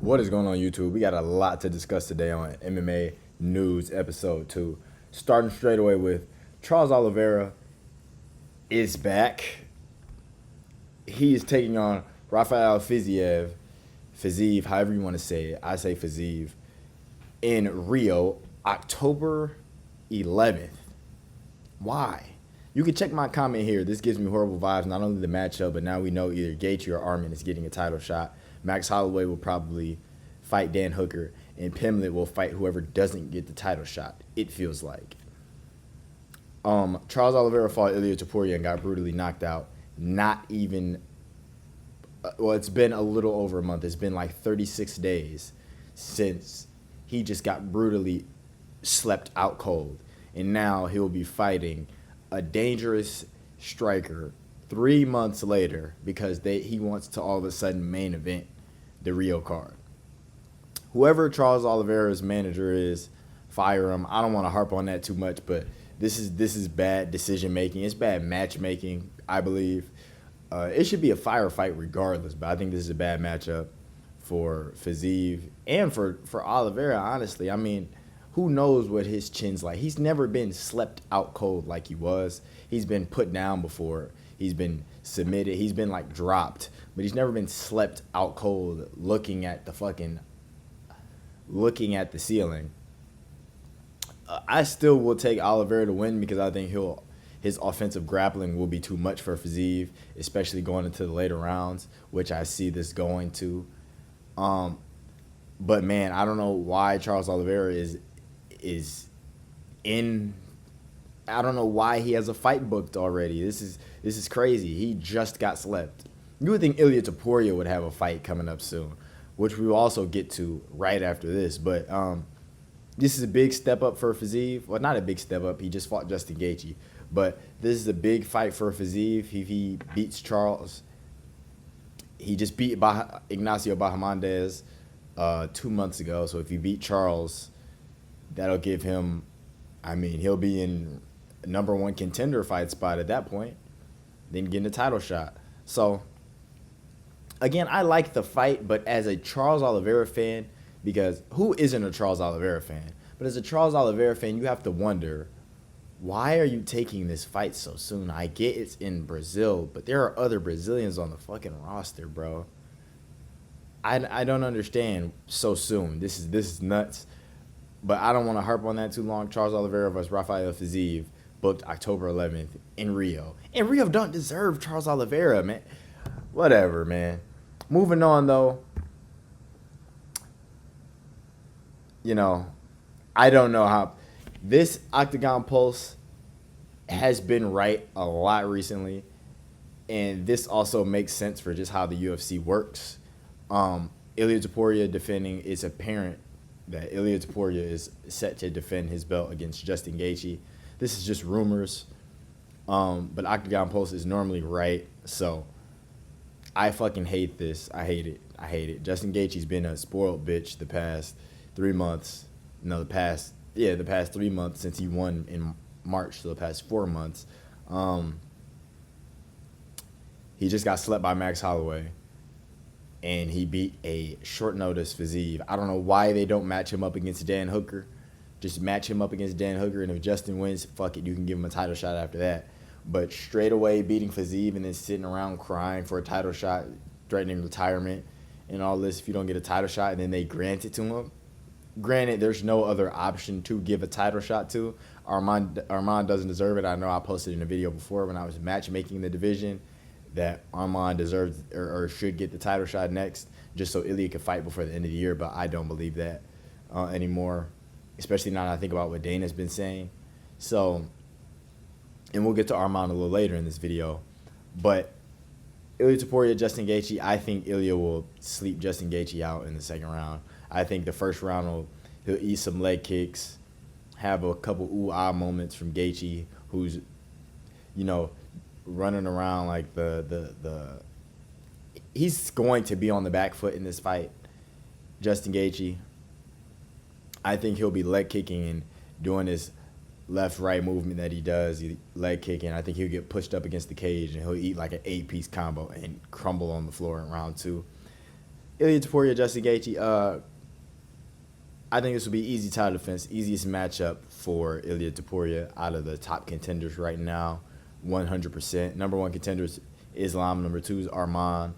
What is going on, YouTube? We got a lot to discuss today on MMA News Episode 2. Starting straight away with Charles Oliveira is back. He is taking on Rafael Fiziev, however you want to say it. I say Fiziev, in Rio, October 11th. Why? You can check my comment here. This gives me horrible vibes, not only the matchup, but now we know either Gaethje or Arman is getting a title shot. Max Holloway will probably fight Dan Hooker, and Pimlet will fight whoever doesn't get the title shot, it feels like. Charles Oliveira fought Ilia Topuria and got brutally knocked out. Not even, well, it's been a little over a month. It's been like 36 days since he just got brutally slept out cold. And now he'll be fighting a dangerous striker 3 months later because he wants to all of a sudden main event the Rio card. Whoever Charles Oliveira's manager is, fire him. I don't want to harp on that too much, but this is bad decision making. It's bad matchmaking, I believe. It should be a fire fight regardless, but I think this is a bad matchup for Fiziev and for Oliveira, honestly. I mean, who knows what his chin's like? He's never been slept out cold like he was. He's been put down before. He's been submitted. He's been like dropped, but he's never been slept out cold looking at the ceiling. I still will take Oliveira to win because I think his offensive grappling will be too much for Fiziev, especially going into the later rounds, which I see this going to. But man, I don't know why Charles Oliveira is in. I don't know why he has a fight booked already. This is crazy. He just got slept. You would think Ilia Topuria would have a fight coming up soon, which we will also get to right after this. But this is a big step up for Fiziev. Well, not a big step up. He just fought Justin Gaethje. But this is a big fight for Fiziev. He beats Charles. He just beat Ignacio Bahamondes 2 months ago. So if he beat Charles, that'll give him, I mean, he'll be in a #1 contender fight spot at that point, then getting a title shot. So, again, I like the fight, but as a Charles Oliveira fan, because who isn't a Charles Oliveira fan? But as a Charles Oliveira fan, you have to wonder, why are you taking this fight so soon? I get it's in Brazil, but there are other Brazilians on the fucking roster, bro. I don't understand so soon. This is nuts. But I don't want to harp on that too long. Charles Oliveira versus Rafael Fiziev, booked October 11th in Rio. And Rio don't deserve Charles Oliveira, man. Whatever, man. Moving on, though. You know, I don't know how. This Octagon Pulse has been right a lot recently. And this also makes sense for just how the UFC works. Ilia Topuria defending, it's apparent that Ilia Topuria is set to defend his belt against Justin Gaethje. This is just rumors, but Octagon Pulse is normally right, so I fucking hate this. I hate it. Justin Gaethje's been a spoiled bitch the past 3 months. No, the past 3 months since he won in March, so the past 4 months. He just got slept by Max Holloway. And he beat a short notice Fiziev. I don't know why they don't match him up against Dan Hooker. Just match him up against Dan Hooker, and if Justin wins, fuck it, you can give him a title shot after that. But straight away beating Fiziev and then sitting around crying for a title shot, threatening retirement and all this if you don't get a title shot, and then they grant it to him. Granted, there's no other option to give a title shot to. Arman doesn't deserve it. I know I posted in a video before when I was matchmaking the division that Arman deserves or should get the title shot next, just so Ilia could fight before the end of the year. But I don't believe that anymore, especially now that I think about what Dana's been saying. So, and we'll get to Arman a little later in this video. But Ilia Topuria, Justin Gaethje, I think Ilia will sleep Justin Gaethje out in the second round. I think the first round he'll eat some leg kicks, have a couple ooh-ah moments from Gaethje, who's, you know, running around like he's going to be on the back foot in this fight. Justin Gaethje, I think he'll be leg kicking and doing this left-right movement that he does, leg kicking. I think he'll get pushed up against the cage and he'll eat like an 8-piece combo and crumble on the floor in round 2. Ilia Topuria, Justin Gaethje. I think this will be easy title defense, easiest matchup for Ilia Topuria out of the top contenders right now, 100%. Number one contenders Islam. Number two is Arman.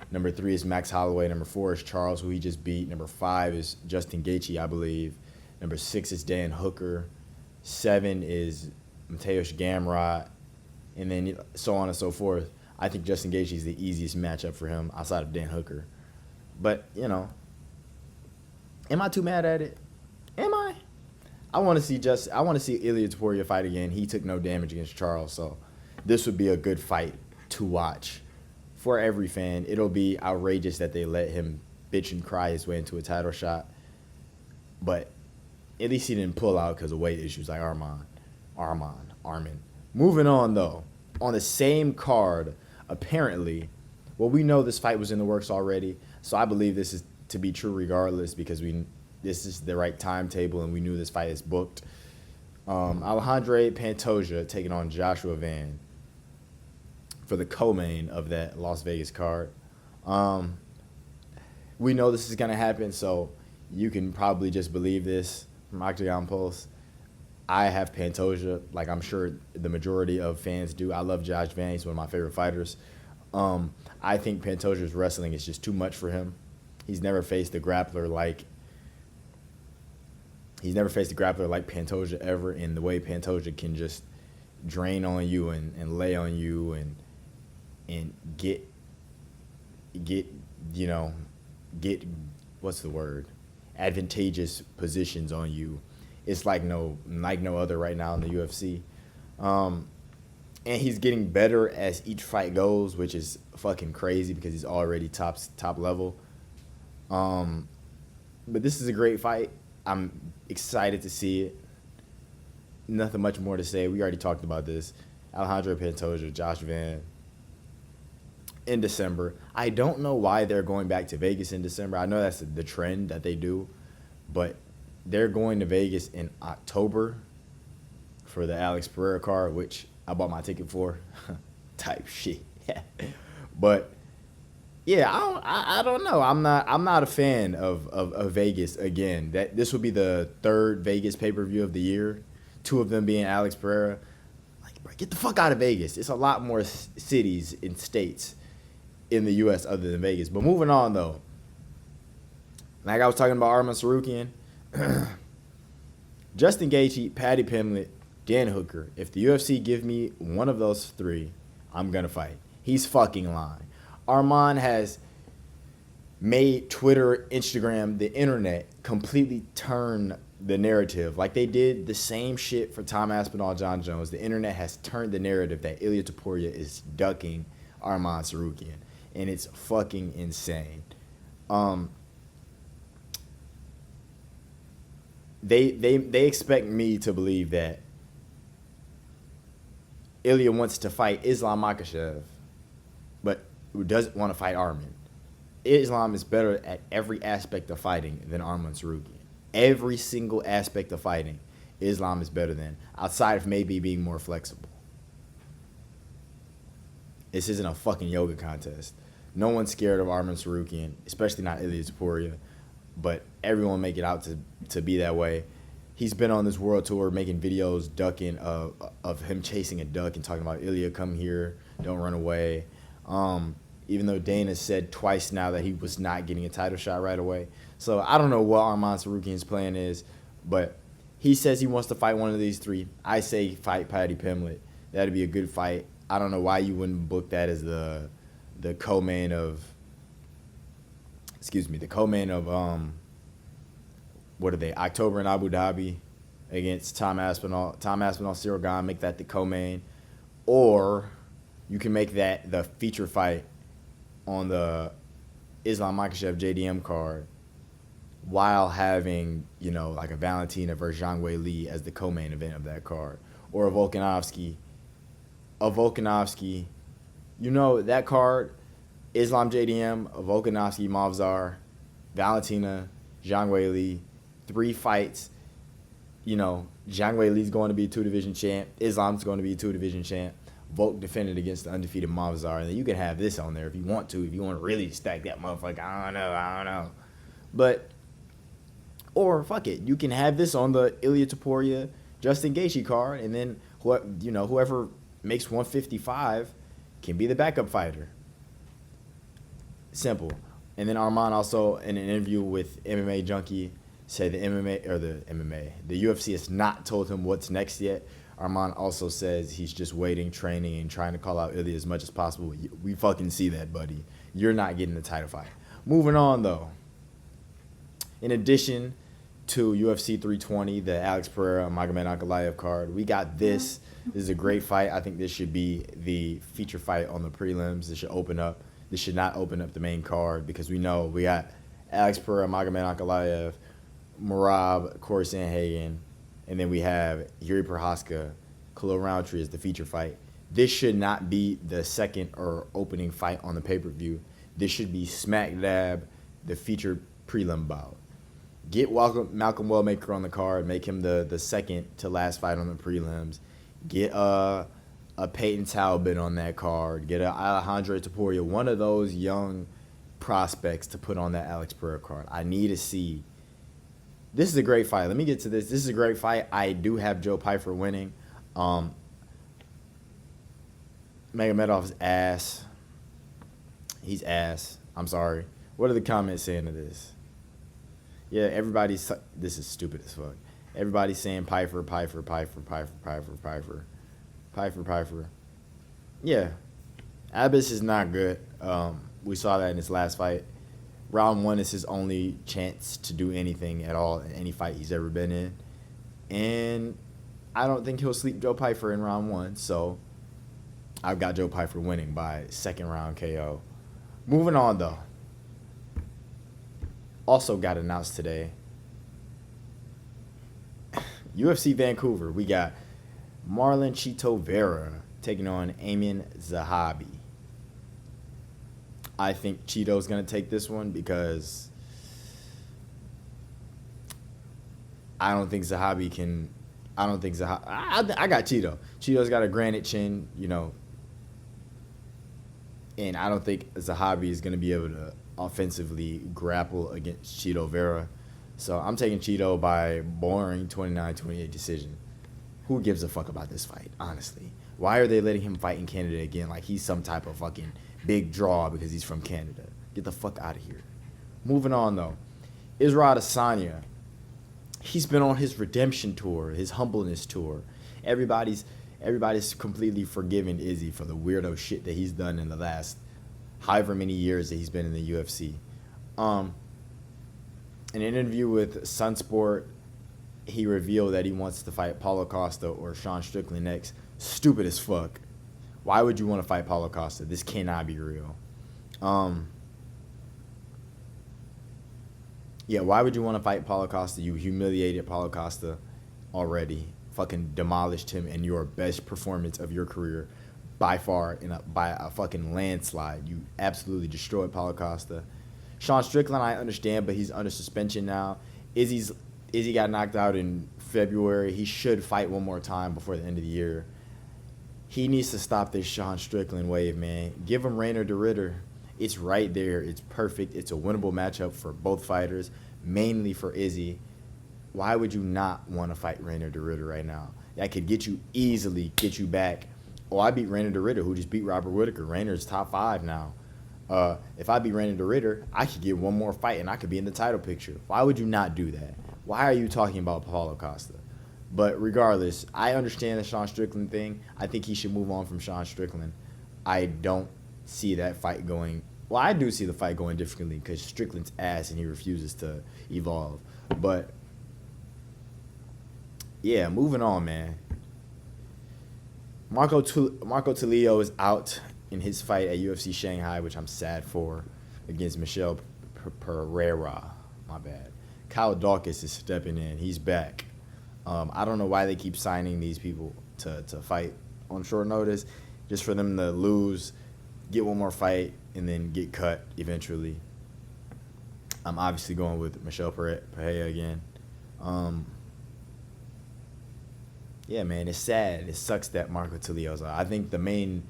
Number three is Max Holloway. Number four is Charles, who he just beat. Number five is Justin Gaethje, I believe. Number six is Dan Hooker. 7 is Mateusz Gamrot. And then so on and so forth. I think Justin Gaethje is the easiest matchup for him outside of Dan Hooker. But, you know, am I too mad at it? Am I? I want to see Ilia Topuria fight again. He took no damage against Charles, so this would be a good fight to watch for every fan. It'll be outrageous that they let him bitch and cry his way into a title shot, but at least he didn't pull out because of weight issues like Arman. Moving on, though, on the same card, apparently, well, we know this fight was in the works already, so I believe this is to be true regardless because this is the right timetable and we knew this fight is booked. Alejandro Pantoja taking on Joshua Van for the co-main of that Las Vegas card. We know this is going to happen, so you can probably just believe this from Octagon Pulse. I have Pantoja, like I'm sure the majority of fans do. I love Josh Van. He's one of my favorite fighters. I think Pantoja's wrestling is just too much for him. He's never faced a grappler like Pantoja ever, and the way Pantoja can just drain on you and lay on you and get what's the word? Advantageous positions on you. It's like no other right now in the UFC. And he's getting better as each fight goes, which is fucking crazy because he's already top level. But this is a great fight. I'm excited to see it. Nothing much more to say. We already talked about this. Alejandro Pantoja, Josh Van in December. I don't know why they're going back to Vegas in December. I know that's the trend that they do, but they're going to Vegas in October for the Alex Pereira card, which I bought my ticket for. Type shit. But yeah, I don't know. I'm not a fan of Vegas again. This will be the third Vegas pay-per-view of the year. 2 of them being Alex Pereira. Like, bro, get the fuck out of Vegas. It's a lot more cities and states in the U.S. other than Vegas. But moving on, though. Like I was talking about Arman Tsarukyan, Justin Gaethje, Paddy Pimblett, Dan Hooker. If the UFC give me one of those 3, I'm going to fight. He's fucking lying. Arman has made Twitter, Instagram, the internet completely turn the narrative. Like they did the same shit for Tom Aspinall, John Jones. The internet has turned the narrative that Ilia Topuria is ducking Arman Tsarukyan. And it's fucking insane. They expect me to believe that Ilia wants to fight Islam Makhachev, but doesn't want to fight Arman. Islam is better at every aspect of fighting than Arman Tsarukyan. Every single aspect of fighting, Islam is better than, outside of maybe being more flexible. This isn't a fucking yoga contest. No one's scared of Arman Tsarukyan, especially not Ilia Topuria, but everyone make it out to be that way. He's been on this world tour making videos ducking of him chasing a duck and talking about Ilia, come here, don't run away. Even though Dana said twice now that he was not getting a title shot right away. So I don't know what Arman Tsarukyan's plan is, but he says he wants to fight one of these 3. I say fight Paddy Pimblett. That'd be a good fight. I don't know why you wouldn't book that as the co-main of what are they? October in Abu Dhabi against Tom Aspinall, Cyril Gane, make that the co-main. Or you can make that the feature fight on the Islam Makhachev JDM card while having, like a Valentina versus Zhang Weili as the co-main event of that card. Or a Volkanovski, that card, Islam JDM, Volkanovski, Mavzar, Valentina, Zhang Weili, 3 fights. Zhang Weili's going to be a 2-division champ. Islam's going to be a 2-division champ. Volk defended against the undefeated Mavzar, and then you can have this on there if you want to. If you want to really stack that motherfucker, I don't know. But, or fuck it, you can have this on the Ilia Topuria Justin Gaethje card, and then whoever makes 155 can be the backup fighter. Simple. And then Arman also, in an interview with MMA Junkie, said the UFC has not told him what's next yet. Arman also says he's just waiting, training, and trying to call out Ilia as much as possible. We fucking see that, buddy. You're not getting the title fight. Moving on, though. In addition to UFC 320, the Alex Pereira Magomed Ankalaev card, we got this. This is a great fight. I think this should be the feature fight on the prelims. This should open up. This should not open up the main card because we know we got Alex Pereira, Magomed Ankalaev, Merab, Corey Sandhagen, and then we have Yuri Prochazka, Khalil Roundtree as the feature fight. This should not be the second or opening fight on the pay-per-view. This should be smack dab the feature prelim bout. Get Malcolm Wellmaker on the card, make him the second to last fight on the prelims. Get a Peyton Talbot on that card. Get a Alejandro Topuria, one of those young prospects to put on that Alex Pereira card. I need to see. This is a great fight. Let me get to this. This is a great fight. I do have Joe Pyfer winning. Magomedov's ass. He's ass. I'm sorry. What are the comments saying to this? Yeah, everybody's... This is stupid as fuck. Everybody's saying Pyfer. Yeah. Abbas is not good. We saw that in his last fight. Round 1 is his only chance to do anything at all in any fight he's ever been in. And I don't think he'll sleep Joe Pyfer in round 1. So I've got Joe Pyfer winning by second round KO. Moving on, though. Also got announced today. UFC Vancouver. We got Marlon Chito Vera taking on Amin Zahabi. I think Cheeto's going to take this one because I don't think Zahabi can... I got Cheeto. Cheeto's got a granite chin, and I don't think Zahabi is going to be able to offensively grapple against Chito Vera. So I'm taking Cheeto by boring 29-28 decision. Who gives a fuck about this fight, honestly? Why are they letting him fight in Canada again like he's some type of fucking big draw because he's from Canada? Get the fuck out of here. Moving on, though. Israel Adesanya. He's been on his redemption tour, his humbleness tour. Everybody's completely forgiven Izzy for the weirdo shit that he's done in the last however many years that he's been in the UFC. In an interview with Sunsport, he revealed that he wants to fight Paulo Costa or Sean Strickland next. Stupid as fuck. Why would you want to fight Paulo Costa? This cannot be real. Yeah, why would you want to fight Paulo Costa? You humiliated Paulo Costa already. Fucking demolished him in your best performance of your career by far by a fucking landslide. You absolutely destroyed Paulo Costa. Sean Strickland, I understand, but he's under suspension now. Izzy got knocked out in February. He should fight one more time before the end of the year. He needs to stop this Sean Strickland wave, man. Give him Rainer de Ridder. It's right there. It's perfect. It's a winnable matchup for both fighters, mainly for Izzy. Why would you not want to fight Rainer de Ridder right now? That could easily get you back. Oh, I beat Rainer de Ridder, who just beat Robert Whittaker. Rainer's top 5 now. If I beat Rainer de Ridder, I could get one more fight and I could be in the title picture. Why would you not do that? Why are you talking about Paulo Costa? But regardless, I understand the Sean Strickland thing. I think he should move on from Sean Strickland. I don't see that fight going... Well, I do see the fight going differently because Strickland's ass and he refuses to evolve. But, yeah, moving on, man. Marco Tulio is out in his fight at UFC Shanghai, which I'm sad for, against Michel Pereira. My bad. Kyle Dawkins is stepping in. He's back. I don't know why they keep signing these people to fight on short notice, just for them to lose, get one more fight, and then get cut eventually. I'm obviously going with Michel Pereira again. Yeah, man, it's sad. It sucks that Marco Tulio is out. I think the main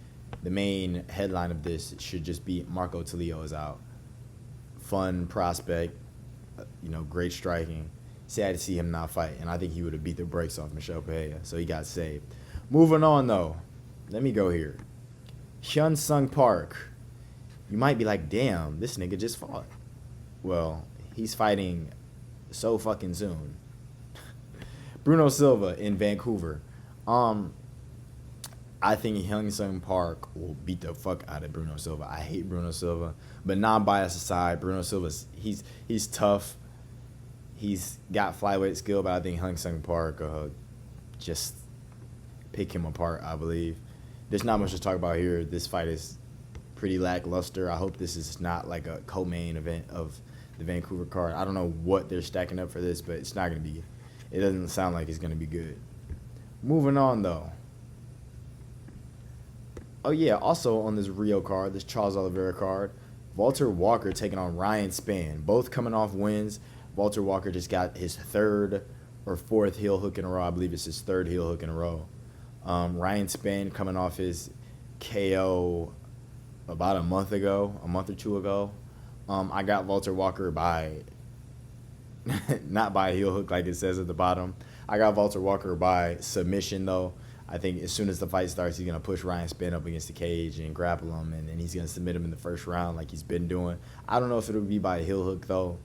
headline of this should just be Marco Tulio is out. Fun prospect, great striking. Sad to see him not fight, and I think he would have beat the brakes off Michel Pereira, so he got saved. Moving on though, let me go here. Hyun Sung Park. You might be like, damn, this nigga just fought. Well, he's fighting so fucking soon. Bruno Silva in Vancouver. I think Hyun Sung Park will beat the fuck out of Bruno Silva. I hate Bruno Silva, but non-bias aside, Bruno Silva's he's tough. He's got flyweight skill, but I think Hyun Sung Park just pick him apart. I believe there's not much to talk about here. This fight is pretty lackluster. I hope this is not like a co-main event of the Vancouver card. I don't know what they're stacking up for this, but it's not gonna be. It doesn't sound like it's gonna be good. Moving on though. Oh yeah, also on this Rio card, this Charles Oliveira card, Walter Walker taking on Ryan Spann. Both coming off wins. Walter Walker just got his third or fourth heel hook in a row. I believe it's his third heel hook in a row. Ryan Spann coming off his KO about a month or two ago. I got Walter Walker by, not by a heel hook like it says at the bottom. I got Walter Walker by submission though. I think as soon as the fight starts, he's going to push Ryan Spann up against the cage and grapple him, and then he's going to submit him in the first round like he's been doing. I don't know if it'll be by a heel hook, though.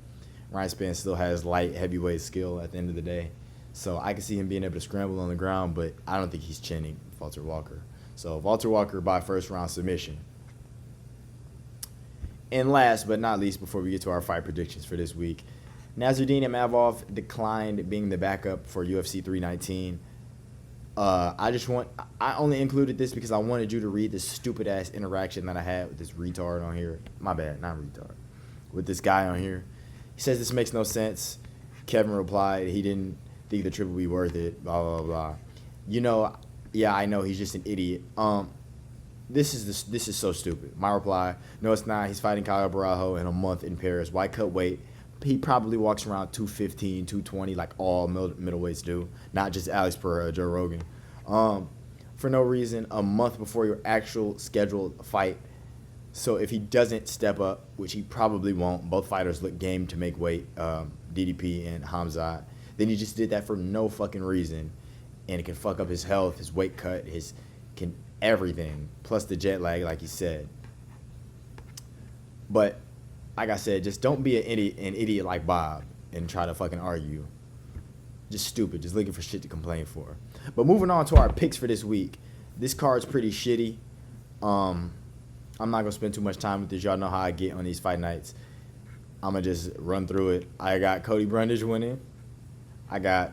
Ryan Spann still has light heavyweight skill at the end of the day. So I can see him being able to scramble on the ground, but I don't think he's chinning Walter Walker. So Walter Walker by first round submission. And last but not least, before we get to our fight predictions for this week, Nasruddin Imavov declined being the backup for UFC 319. I only included this because I wanted you to read this stupid ass interaction that I had with this retard on here. My bad, not retard. With this guy on here. He says this makes no sense. Kevin replied he didn't think the trip would be worth it, blah, blah, blah. Yeah, I know, he's just an idiot. This is so stupid. My reply, no, it's not. He's fighting Kyle Barajo in a month in Paris. Why cut weight? He probably walks around 215, 220 like all middleweights do, not just Alex Pereira, Joe Rogan. For no reason, a month before your actual scheduled fight. So if he doesn't step up, which he probably won't, both fighters look game to make weight, DDP and Hamzat, then he just did that for no fucking reason. And it can fuck up his health, his weight cut, everything, plus the jet lag, like he said. But like I said, just don't be an idiot like Bob and try to fucking argue. Just stupid, just looking for shit to complain for. But moving on to our picks for this week. This card's pretty shitty. I'm not going to spend too much time with this. Y'all know how I get on these fight nights. I'm going to just run through it. I got Cody Brundage winning. I got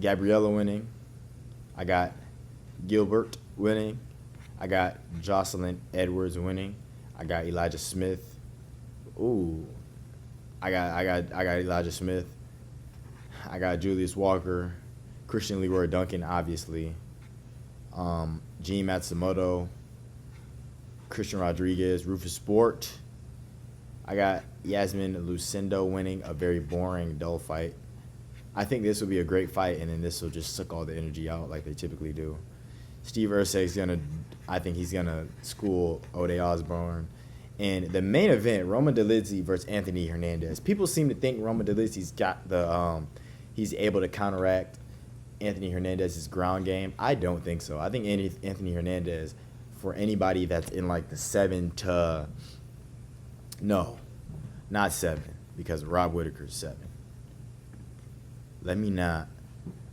Gabriella winning. I got Gilbert winning. I got Jocelyn Edwards winning. I got Elijah Smith. Ooh, I got Elijah Smith. I got Julius Walker, Christian Leroy Duncan, obviously. Gene Matsumoto, Christian Rodriguez, Rufus Sport. I got Yasmin Lucindo winning a very boring, dull fight. I think this will be a great fight, and then this will just suck all the energy out like they typically do. Steve Ursay's I think he's gonna school Ode Osborne. And the main event, Roman Dolidze versus Anthony Hernandez. People seem to think Roman Dolidze's got he's able to counteract Anthony Hernandez's ground game. I don't think so. I think Anthony Hernandez, for anybody that's in like the 7 to, no, not 7, because Rob Whittaker's 7.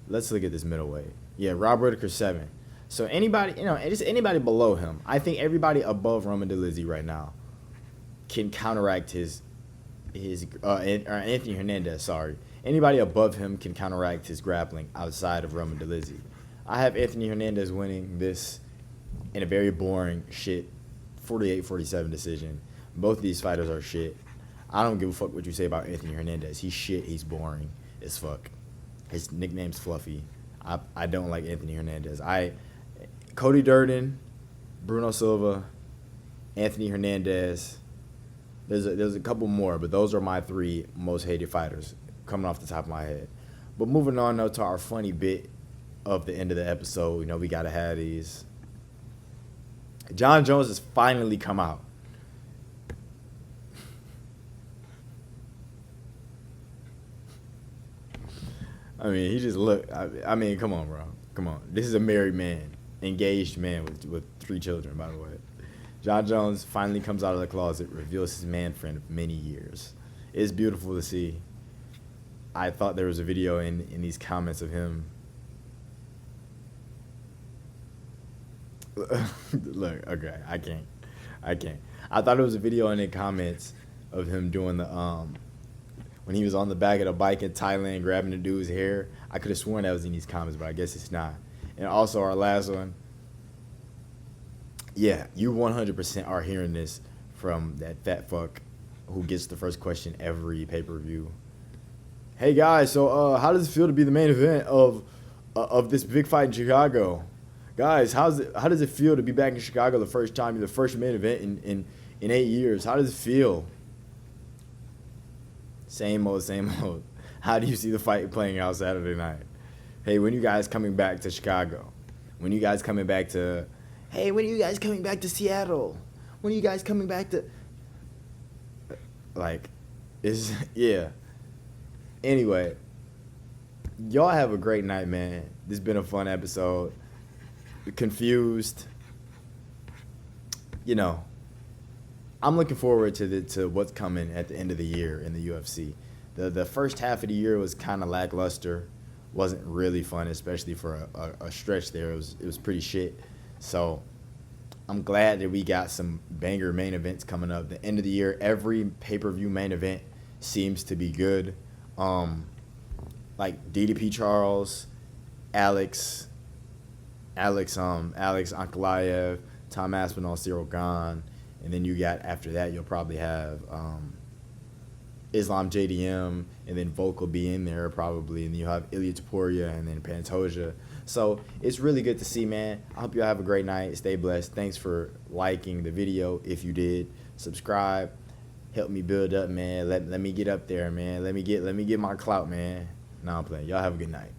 Let's look at this middleweight. Yeah, Rob Whittaker's 7. So anybody, just anybody below him. I think everybody above Roman Dolidze right now can counteract Anthony Hernandez, sorry. Anybody above him can counteract his grappling outside of Roman Dolidze. I have Anthony Hernandez winning this in a very boring shit 48-47 decision. Both of these fighters are shit. I don't give a fuck what you say about Anthony Hernandez. He's shit. He's boring as fuck. His nickname's Fluffy. I don't like Anthony Hernandez. Cody Durden, Bruno Silva, Anthony Hernandez. There's a couple more, but those are my 3 most hated fighters coming off the top of my head. But moving on, though, to our funny bit of the end of the episode. You know, we gotta have these. John Jones has finally come out. I mean, he just looked. I mean, come on, bro. Come on. This is a married man, engaged man with 3 children, by the way. John Jones finally comes out of the closet, reveals his man friend of many years. It's beautiful to see. I thought there was a video in these comments of him. Look, okay, I can't. I thought it was a video in the comments of him doing the when he was on the back of the bike in Thailand grabbing the dude's hair. I could have sworn that was in these comments, but I guess it's not. And also our last one. Yeah, you 100% are hearing this from that fat fuck who gets the first question every pay-per-view. Hey guys, so how does it feel to be the main event of this big fight in Chicago? Guys, how does it feel to be back in Chicago the first time? You're the first main event in 8 years. How does it feel? Same old, same old. How do you see the fight playing out Saturday night? Hey, when you guys coming back to Chicago? When you guys coming back to... Hey, when are you guys coming back to Seattle? When are you guys coming back to... Like, it's... Yeah. Anyway, y'all have a great night, man. This has been a fun episode. Confused. You know, I'm looking forward to what's coming at the end of the year in the UFC. The first half of the year was kind of lackluster. Wasn't really fun, especially for a stretch there. It was pretty shit. So I'm glad that we got some banger main events coming up. The end of the year, every pay-per-view main event seems to be good. Like DDP Charles, Alex Ankalaev, Tom Aspinall, Cyril Gane, and then you got, after that, you'll probably have Islam JDM, and then Volk will be in there probably, and then you'll have Ilia Topuria, and then Pantoja. So it's really good to see, man. I hope you all have a great night. Stay blessed. Thanks for liking the video if you did. Subscribe. Help me build up, man. Let me get up there, man. Let me get my clout, man. Nah, I'm playing. Y'all have a good night.